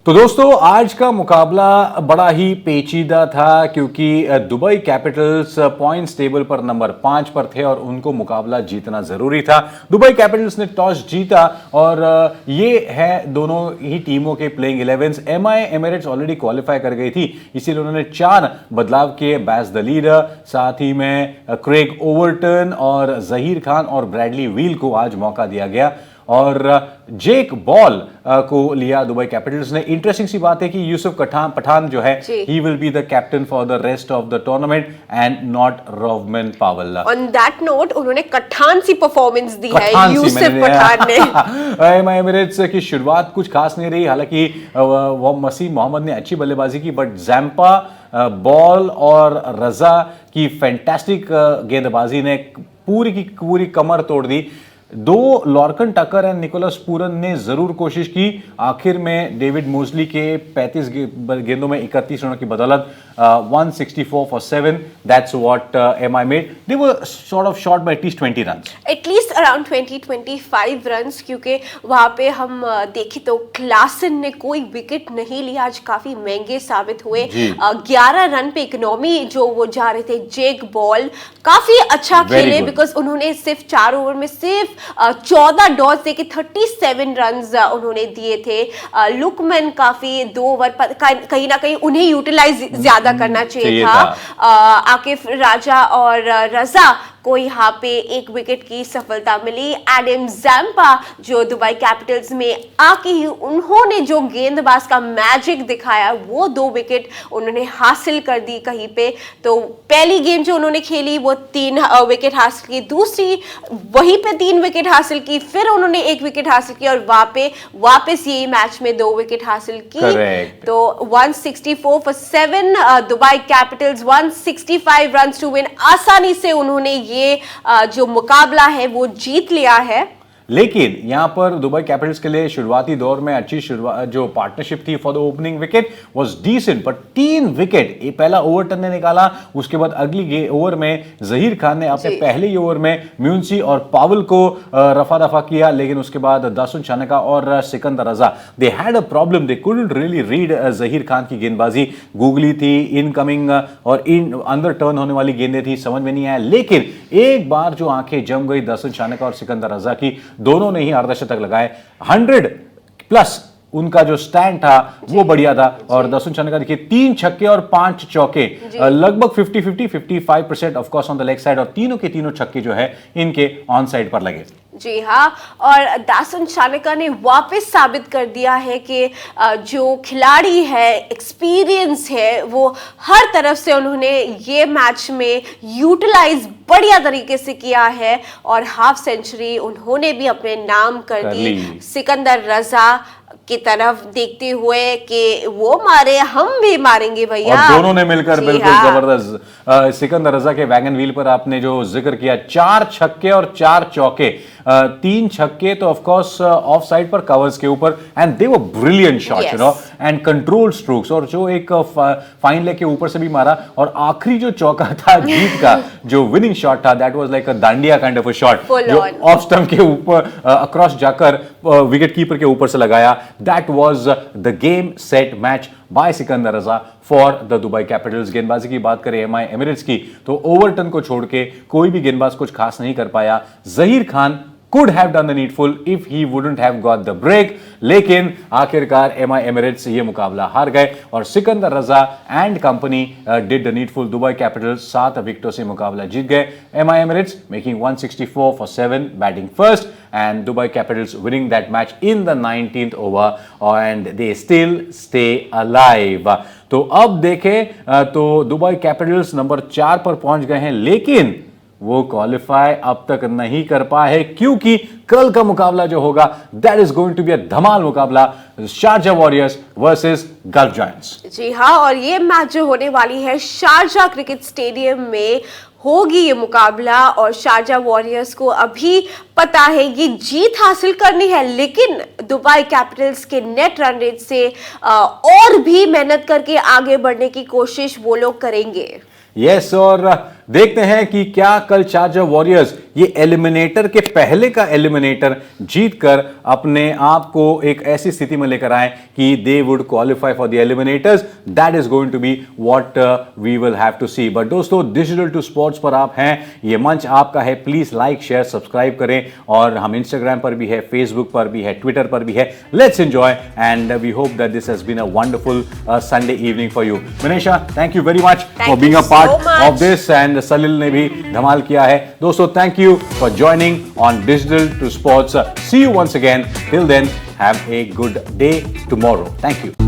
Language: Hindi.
तो दोस्तों आज का मुकाबला बड़ा ही पेचीदा था क्योंकि दुबई कैपिटल्स पॉइंट्स टेबल पर नंबर 5 पर थे और उनको मुकाबला जीतना जरूरी था। दुबई कैपिटल्स ने टॉस जीता और ये है दोनों ही टीमों के playing 11। MI Emirates already qualify कर गई थी, इसीलिए उन्होंने 4 बदलाव किए। बैस द लीडर, साथ ही में क्रेग ओवरटन और जहीर खान और ब्रैडली वील को आज मौका दिया गया और जेक बॉल को लिया दुबई कैपिटल्स ने। इंटरेस्टिंग सी बात है कि यूसुफ पठान जो है he will be the captain for the rest of the tournament and not Rovman Powell. On that note उन्होंने कठान सी परफॉर्मेंस दी है यूसुफ पठान ने। एमआई एमिरेट्स की शुरुआत कुछ खास नहीं रही, हालांकि वसीम मोहम्मद ने अच्छी बल्लेबाजी की, बट जैम्पा, बॉल और रजा की फैंटास्टिक गेंदबाजी ने पूरी की पूरी कमर तोड़ दी। 2 Lorcan Tucker and Nicholas Pooran ने जरूर कोशिश की, आखिर में डेविड मोजली के 35 गेंदों में 31 रनों की बदौलत 164 for 7, that's what MI made. They were sort of short by at least 20 runs. At least around 20-25 runs, क्योंकि वहां पे हम देखें तो क्लासन ने कोई विकेट नहीं लिया, आज काफी महंगे साबित हुए। 11 रन पे इकोनॉमी जो वो जा रहे थे। जेक बॉल काफी अच्छा खेले बिकॉज उन्होंने सिर्फ 4 ओवर में सिर्फ 14 डॉट्स देके 37 रन्स उन्होंने दिए थे। लुकमैन काफी 2 ओवर पर कहीं ना कहीं उन्हें यूटिलाइज ज्यादा करना चाहिए था। आकिफ राजा और रजा को यहाँ पे 1 विकेट की सफलता मिली। एडम जैम्पा जो दुबई कैपिटल्स में आके ही उन्होंने जो गेंदबाज का मैजिक दिखाया वो 2 विकेट उन्होंने हासिल कर दी कहीं पे। तो पहली गेम जो उन्होंने खेली वो 3 विकेट हासिल की, दूसरी वहीं पे 3 विकेट हासिल की, फिर उन्होंने 1 विकेट हासिल की और वापस यही मैच में 2 विकेट हासिल की। Correct. तो 164 for 7, Dubai Capitals 165 runs to win. आसानी से उन्होंने ये जो मुकाबला है वो जीत लिया है। लेकिन यहां पर दुबई कैपिटल्स के लिए शुरुआती दौर में अच्छी जो पार्टनरशिप थी for the opening wicket was decent, but 3 wicket ये पहला ओवरटन ने निकाला, उसके बाद अगली ओवर में जहीर खान ने अपने पहले ही ओवर में म्यूनसी और पावल को रफा दफा किया, लेकिन उसके बाद दासुन चानका और Sikandar Raza they had a problem, they couldn't really read Zaheer Khan की गेंदबाजी। गूगली थी, इनकमिंग और अंदर टर्न होने वाली गेंदें थी, समझ में नहीं आया। लेकिन एक बार जो आंखें जम गई दासुन चानका और सिकंदर रजा की, दोनों ने ही अर्धशतक लगाए। 100+ उनका जो स्टैंड था वो बढ़िया था और दासुन चानका देखिए 3 छक्के और 5 चौके, लगभग 55% of course on the leg side, और तीनों के तीनों छक्के जो है इनके ऑन साइड पर लगे। जी हाँ, और दासुन चानका ने वापस साबित कर दिया है कि जो खिलाड़ी है, एक्सपीरियंस है, वो हर तरफ से उन्होंने ये मैच में यूटिलाइज बढ़िया तरीके से किया है और हाफ सेंचुरी उन्होंने भी अपने नाम कर दी। सिकंदर रजा की तरफ देखते हुए कि वो मारे हम भी मारेंगे भैया, और दोनों ने मिलकर बिल्कुल जबरदस्त। सिकंदर रजा के वैगन व्हील पर आपने जो जिक्र किया, 4 छक्के और 4 चौके, 3 छक्के तो ऑफ कोर्स ऑफ साइड पर कवर्स के ऊपर, and they were brilliant shots, you know, and controlled strokes, और जो एक फाइन लेग के ऊपर से भी मारा, और आखिरी जो चौका था जीत का जो विनिंग शॉट था, that was like a dandiya kind of a shot, जो ऑफ स्टंप के ऊपर अक्रॉस जाकर विकेट कीपर के ऊपर से लगाया। That was the game set match by Sikandar Raza for the Dubai Capitals. गेंदबाजी की बात करें एमआई एमिरेट्स की, तो ओवरटन को छोड़ के कोई भी गेंदबाज कुछ खास नहीं कर पाया। Zaheer Khan could have done the needful if he wouldn't have got the break, लेकिन आखिरकार एमआई एमिरेट्स ये मुकाबला हार गए और Sikandar Raza and company did the needful. Dubai Capitals 7 विकेटों से मुकाबला जीत गए। MI Emirates making 164 for 7, batting first, and Dubai Capitals winning that match in the 19th over, and they still stay alive. तो अब देखें तो दुबई कैपिटल्स नंबर 4 पर पहुंच गए हैं, लेकिन वो क्वालिफाई अब तक नहीं कर पाए हैं क्योंकि कल का मुकाबला जो होगा that is going to be a धमाल मुकाबला, Sharjah Warriors versus Gulf Giants. जी हाँ, और ये मैच जो होने वाली है शारजा क्रिकेट स्टेडियम में होगी ये मुकाबला, और शारजा वॉरियर्स को अभी पता है ये जीत हासिल करनी है, लेकिन दुबई कैपिटल्स के नेट रन रेट से और भी मेहनत करके आगे बढ़ने की कोशिश वो लोग करेंगे। यस, और देखते हैं कि क्या कल चार्जर वॉरियर्स ये एलिमिनेटर के पहले का एलिमिनेटर जीतकर अपने आप को एक ऐसी स्थिति में लेकर आए कि they would qualify for the eliminators. That is going to be what we will have to see. But दोस्तों, डिजिटल टू स्पोर्ट्स पर आप हैं, ये मंच आपका है। प्लीज लाइक, शेयर, सब्सक्राइब करें। और हम इंस्टाग्राम पर भी है, फेसबुक पर भी है, ट्विटर पर भी है। Let's enjoy and we hope that this has been a wonderful Sunday evening for you. Manisha, thank you very much for being a part of this, and Salil ने भी धमाल किया है। दोस्तों, thank you for joining on Digital to Sports. See you once again. Till then, have a good day tomorrow. Thank you.